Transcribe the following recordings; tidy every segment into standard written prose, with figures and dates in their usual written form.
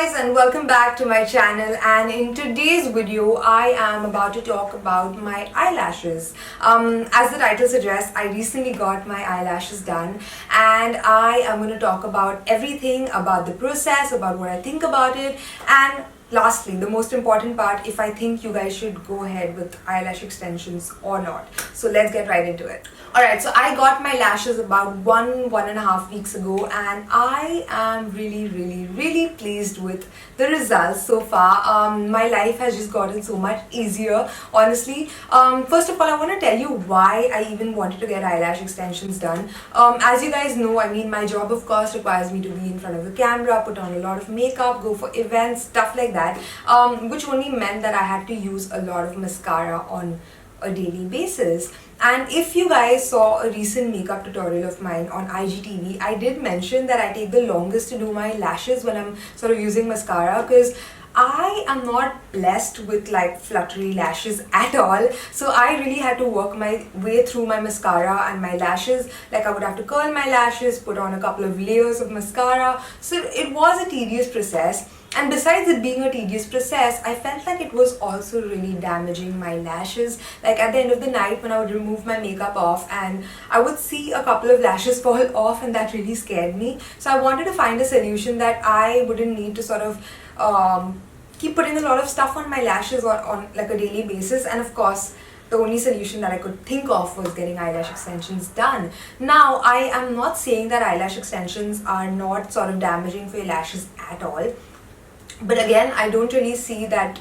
guys, and welcome back to my channel. And in today's video I am about to talk about my eyelashes. As the title suggests, I recently got my eyelashes done and I am going to talk about everything about the process, about what I think about it, and lastly, the most important part, if I think you guys should go ahead with eyelash extensions or not. So let's get right into it. Alright, so I got my lashes about one and a half weeks ago and I am really pleased with the results so far. My life has just gotten so much easier, honestly. First of all, I want to tell you why I even wanted to get eyelash extensions done. As you guys know, I mean, my job of course requires me to be in front of the camera, put on a lot of makeup, go for events, stuff like that, which only meant that I had to use a lot of mascara on a daily basis. And if you guys saw a recent makeup tutorial of mine on IGTV, I did mention that I take the longest to do my lashes when I'm sort of using mascara, because I am not blessed with like fluttery lashes at all. So I really had to work my way through my mascara and my lashes. Like, I would have to curl my lashes, put on a couple of layers of mascara. So it was a tedious process. And besides it being a tedious process, I felt like it was also really damaging my lashes. Like, at the end of the night when I would remove my makeup off and I would see a couple of lashes fall off, and that really scared me. So I wanted to find a solution that I wouldn't need to sort of keep putting a lot of stuff on my lashes on like a daily basis. And of course, the only solution that I could think of was getting eyelash extensions done. Now, I am not saying that eyelash extensions are not sort of damaging for your lashes at all. But again, I don't really think that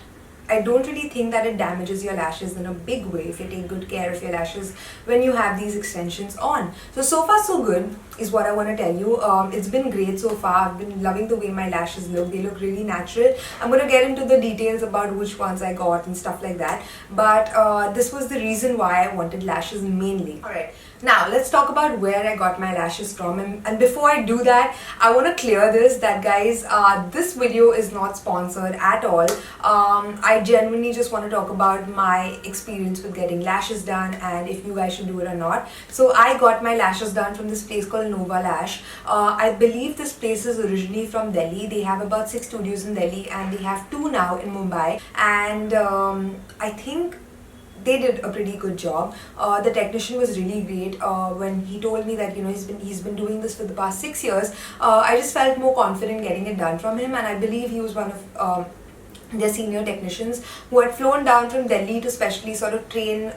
it damages your lashes in a big way if you take good care of your lashes when you have these extensions on. So far so good is what I want to tell you. It's been great so far. I've been loving the way my lashes look. They look really natural. I'm going to get into the details about which ones I got and stuff like that. But this was the reason why I wanted lashes mainly. Alright. Now, let's talk about where I got my lashes from, and before I do that, I want to clear this, that guys, this video is not sponsored at all. I genuinely just want to talk about my experience with getting lashes done and if you guys should do it or not. So I got my lashes done from this place called Lash. I believe this place is originally from Delhi. They have about 6 studios in Delhi and they have 2 now in Mumbai, and I think they did a pretty good job. The technician was really great. When he told me that, you know, he's been doing this for the past 6 years, I just felt more confident getting it done from him, and I believe he was one of their senior technicians who had flown down from Delhi to specially sort of train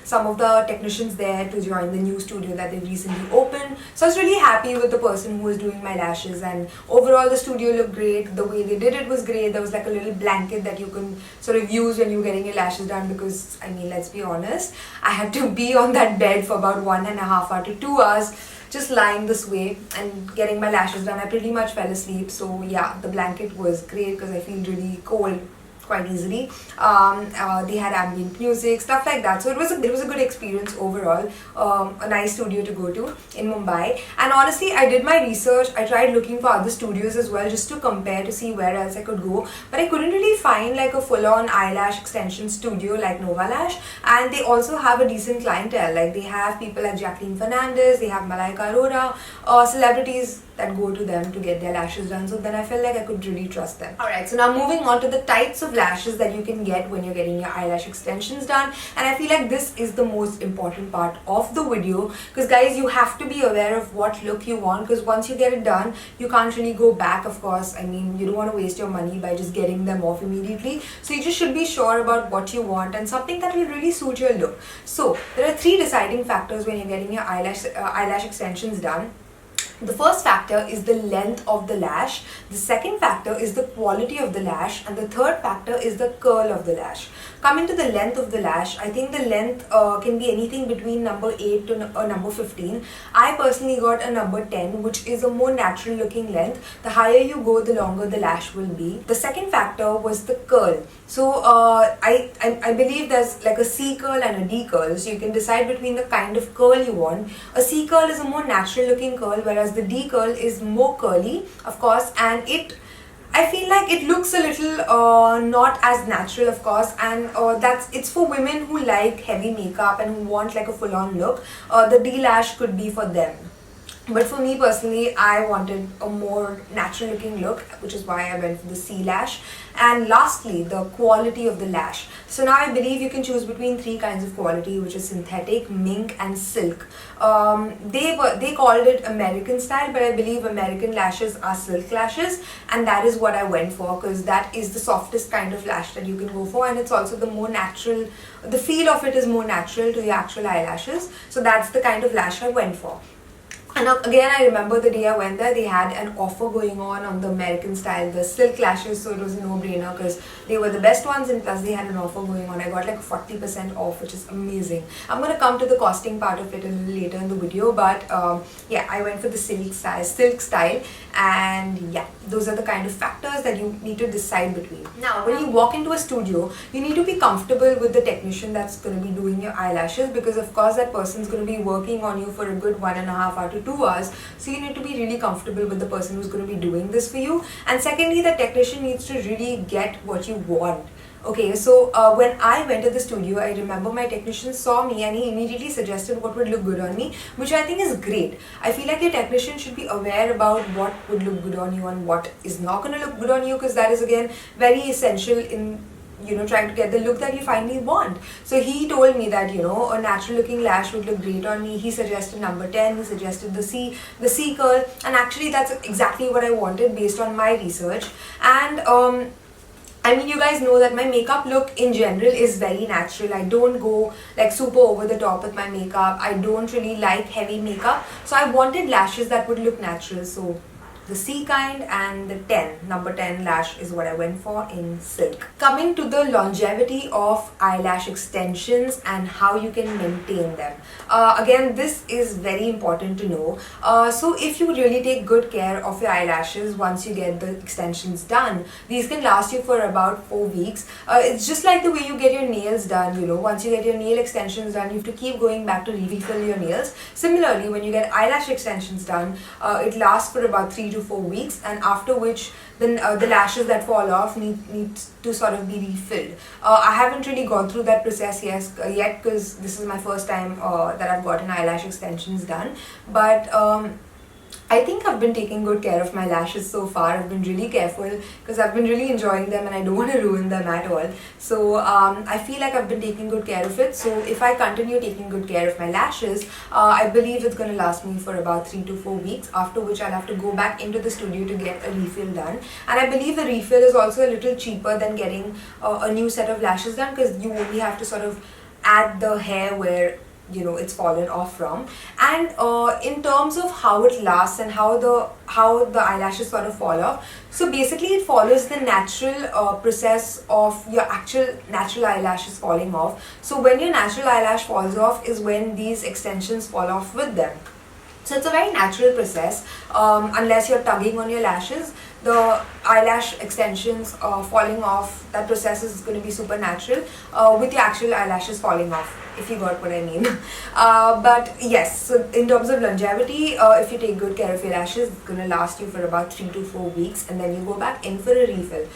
some of the technicians there to join the new studio that they recently opened. So I was really happy with the person who was doing my lashes, and overall the studio looked great. The way they did it was great. There was like a little blanket that you can sort of use when you're getting your lashes done, because I mean, let's be honest, I had to be on that bed for about 1.5 hours to 2 hours just lying this way and getting my lashes done. I pretty much fell asleep. So yeah, the blanket was great because I feel really cold quite easily. They had ambient music, stuff like that. So it was a good experience overall. A nice studio to go to in Mumbai. And honestly, I did my research. I tried looking for other studios as well, just to compare to see where else I could go. But I couldn't really find like a full-on eyelash extension studio like Lash. And they also have a decent clientele. Like, they have people like Jacqueline Fernandez, they have Malaika Arora, celebrities that go to them to get their lashes done. So then I felt like I could really trust them. Alright, so now moving on to the types of lashes that you can get when you're getting your eyelash extensions done. And I feel like this is the most important part of the video, because guys, you have to be aware of what look you want, because once you get it done, you can't really go back, of course. I mean, you don't want to waste your money by just getting them off immediately. So you just should be sure about what you want and something that will really suit your look. So there are 3 deciding factors when you're getting your eyelash extensions done. The first factor is the length of the lash, the second factor is the quality of the lash, and the third factor is the curl of the lash. Coming to the length of the lash, I think the length can be anything between number 8 to number 15. I personally got a number 10, which is a more natural looking length. The higher you go, the longer the lash will be. The second factor was the curl. So I believe there's like a C curl and a D curl, so you can decide between the kind of curl you want. A C curl is a more natural looking curl, whereas the D curl is more curly, of course, and I feel like it looks a little not as natural, of course, and it's for women who like heavy makeup and who want like a full-on look. The D lash could be for them. But for me personally, I wanted a more natural looking look, which is why I went for the C lash. And lastly, the quality of the lash. So now I believe you can choose between three kinds of quality, which is synthetic, mink and silk. They called it American style, but I believe American lashes are silk lashes, and that is what I went for, because that is the softest kind of lash that you can go for, and it's also the more natural, the feel of it is more natural to your actual eyelashes. So that's the kind of lash I went for. And again, I remember the day I went there, they had an offer going on the American style, the silk lashes, so it was a no-brainer because they were the best ones, and plus they had an offer going on. I got like 40% off, which is amazing. I'm going to come to the costing part of it a little later in the video, but yeah, I went for the silk style, and yeah, those are the kind of factors that you need to decide between. Now, when you walk into a studio, you need to be comfortable with the technician that's going to be doing your eyelashes, because of course that person's going to be working on you for a good 1.5 hours to 2 hours, so you need to be really comfortable with the person who's going to be doing this for you. And secondly, the technician needs to really get what you want. Okay, so when I went to the studio, I remember my technician saw me and he immediately suggested what would look good on me, which I think is great. I feel like your technician should be aware about what would look good on you and what is not going to look good on you, because that is again very essential in trying to get the look that you finally want. So he told me that a natural looking lash would look great on me. He suggested number 10, he suggested the C curl, and actually that's exactly what I wanted based on my research. And I mean, you guys know that my makeup look in general is very natural. I don't go like super over the top with my makeup. I don't really like heavy makeup, so I wanted lashes that would look natural. So the C kind and the number 10 lash is what I went for in silk. Coming to the longevity of eyelash extensions and how you can maintain them. Again, this is very important to know. So if you really take good care of your eyelashes once you get the extensions done, these can last you for about 4 weeks. It's just like the way you get your nails done, once you get your nail extensions done, you have to keep going back to refill your nails. Similarly, when you get eyelash extensions done, it lasts for about 3 to 4 weeks, and after which then the lashes that fall off need to sort of be refilled. I haven't really gone through that process yet because this is my first time that I've gotten eyelash extensions done, but I think I've been taking good care of my lashes so far. I've been really careful because I've been really enjoying them and I don't want to ruin them at all. So I feel like I've been taking good care of it. So if I continue taking good care of my lashes, I believe it's going to last me for about 3 to 4 weeks, after which I'll have to go back into the studio to get a refill done. And I believe the refill is also a little cheaper than getting a new set of lashes done, because you only have to sort of add the hair where it's fallen off from. And in terms of how it lasts and how the eyelashes sort of fall off, so basically it follows the natural process of your actual natural eyelashes falling off. So when your natural eyelash falls off is when these extensions fall off with them. So it's a very natural process, unless you're tugging on your lashes. The eyelash extensions falling off, that process is going to be super natural with your actual eyelashes falling off, if you got what I mean. But yes, so in terms of longevity, if you take good care of your lashes, it's going to last you for about 3 to 4 weeks, and then you go back in for a refill.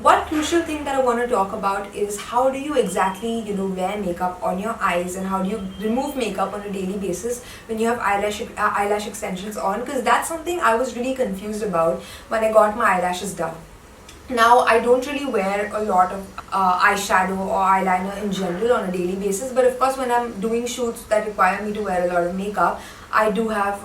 One crucial thing that I want to talk about is how do you exactly wear makeup on your eyes, and how do you remove makeup on a daily basis when you have eyelash extensions on, because that's something I was really confused about when I got my eyelashes done. Now, I don't really wear a lot of eyeshadow or eyeliner in general on a daily basis, but of course when I'm doing shoots that require me to wear a lot of makeup, I do have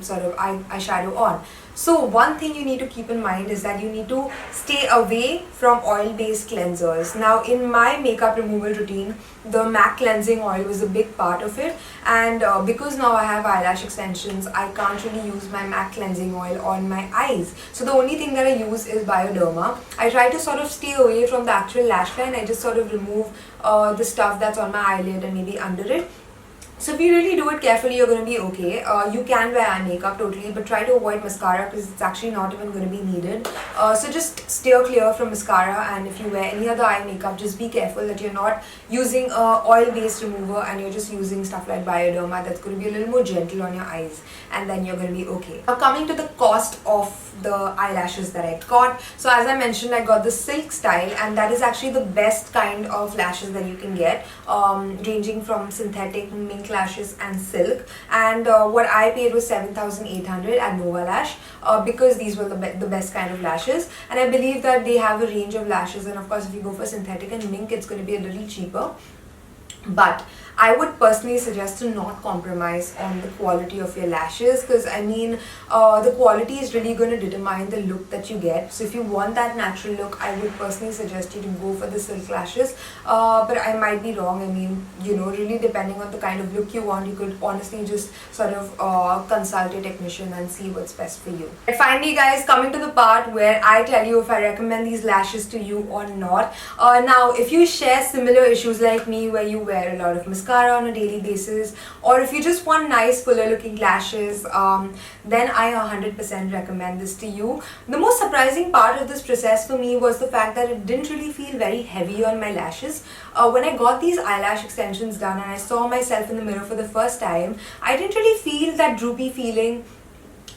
sort of eyeshadow on. So one thing you need to keep in mind is that you need to stay away from oil-based cleansers. Now in my makeup removal routine, the MAC cleansing oil was a big part of it, and because now I have eyelash extensions, I can't really use my MAC cleansing oil on my eyes. So the only thing that I use is Bioderma. I try to sort of stay away from the actual lash line. I just sort of remove the stuff that's on my eyelid and maybe under it. So if you really do it carefully, you're going to be okay. You can wear eye makeup totally, but try to avoid mascara because it's actually not even going to be needed. So just steer clear from mascara, and if you wear any other eye makeup, just be careful that you're not using oil-based remover and you're just using stuff like Bioderma that's going to be a little more gentle on your eyes, and then you're going to be okay. Now coming to the cost of the eyelashes that I got. So as I mentioned, I got the silk style, and that is actually the best kind of lashes that you can get, ranging from synthetic, mink silk lashes and silk, and what I paid was 7,800 at Nova Lash, because these were the best kind of lashes, and I believe that they have a range of lashes, and of course if you go for synthetic and mink, it's going to be a little cheaper. But I would personally suggest to not compromise on the quality of your lashes, because I mean, the quality is really going to determine the look that you get. So if you want that natural look, I would personally suggest you to go for the silk lashes, but I might be wrong. I mean, you know, really depending on the kind of look you want, you could honestly just sort of consult a technician and see what's best for you. And finally guys, coming to the part where I tell you if I recommend these lashes to you or not. Now if you share similar issues like me, where you wear a lot of mascara on a daily basis, or if you just want nice fuller looking lashes, then I 100% recommend this to you. The most surprising part of this process for me was the fact that it didn't really feel very heavy on my lashes. When I got these eyelash extensions done and I saw myself in the mirror for the first time, I didn't really feel that droopy feeling.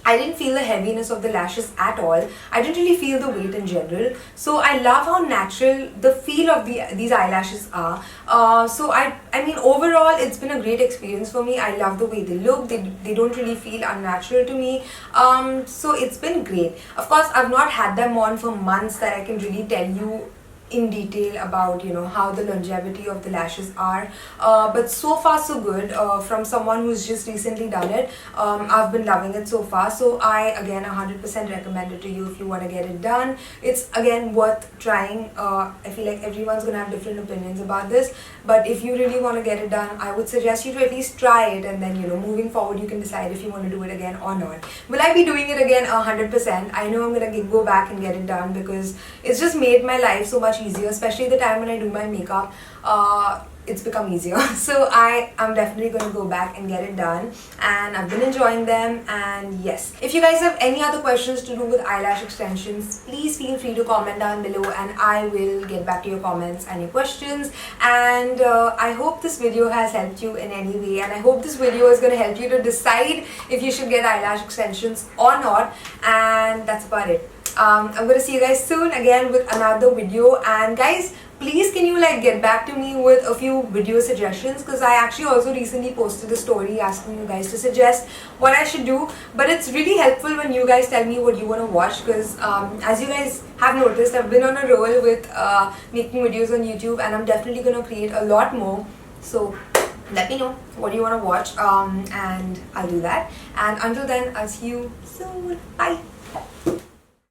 I didn't feel the heaviness of the lashes at all. I didn't really feel the weight in general. So I love how natural the feel of these eyelashes are. So I mean, overall it's been a great experience for me. I love the way they look. They don't really feel unnatural to me. So it's been great. Of course, I've not had them on for months that I can really tell you in detail about, you know, how the longevity of the lashes are, but so far so good. From someone who's just recently done it, I've been loving it so far. So I again 100% recommend it to you if you want to get it done. It's again worth trying. I feel like everyone's gonna have different opinions about this, but if you really want to get it done, I would suggest you to at least try it, and then, you know, moving forward you can decide if you want to do it again or not. Will I be doing it again? 100%. I know I'm gonna go back and get it done, because it's just made my life so much easier, especially the time when I do my makeup. It's become easier. So I am definitely going to go back and get it done, and I've been enjoying them. And yes, if you guys have any other questions to do with eyelash extensions, please feel free to comment down below, and I will get back to your comments and your questions. And I hope this video has helped you in any way, and I hope this video is going to help you to decide if you should get eyelash extensions or not. And that's about it. I'm going to see you guys soon again with another video. And guys, please can you like get back to me with a few video suggestions, because I actually also recently posted a story asking you guys to suggest what I should do. But it's really helpful when you guys tell me what you want to watch, because as you guys have noticed, I've been on a roll with making videos on YouTube, and I'm definitely going to create a lot more. So let me know what you want to watch, and I'll do that. And until then, I'll see you soon. Bye.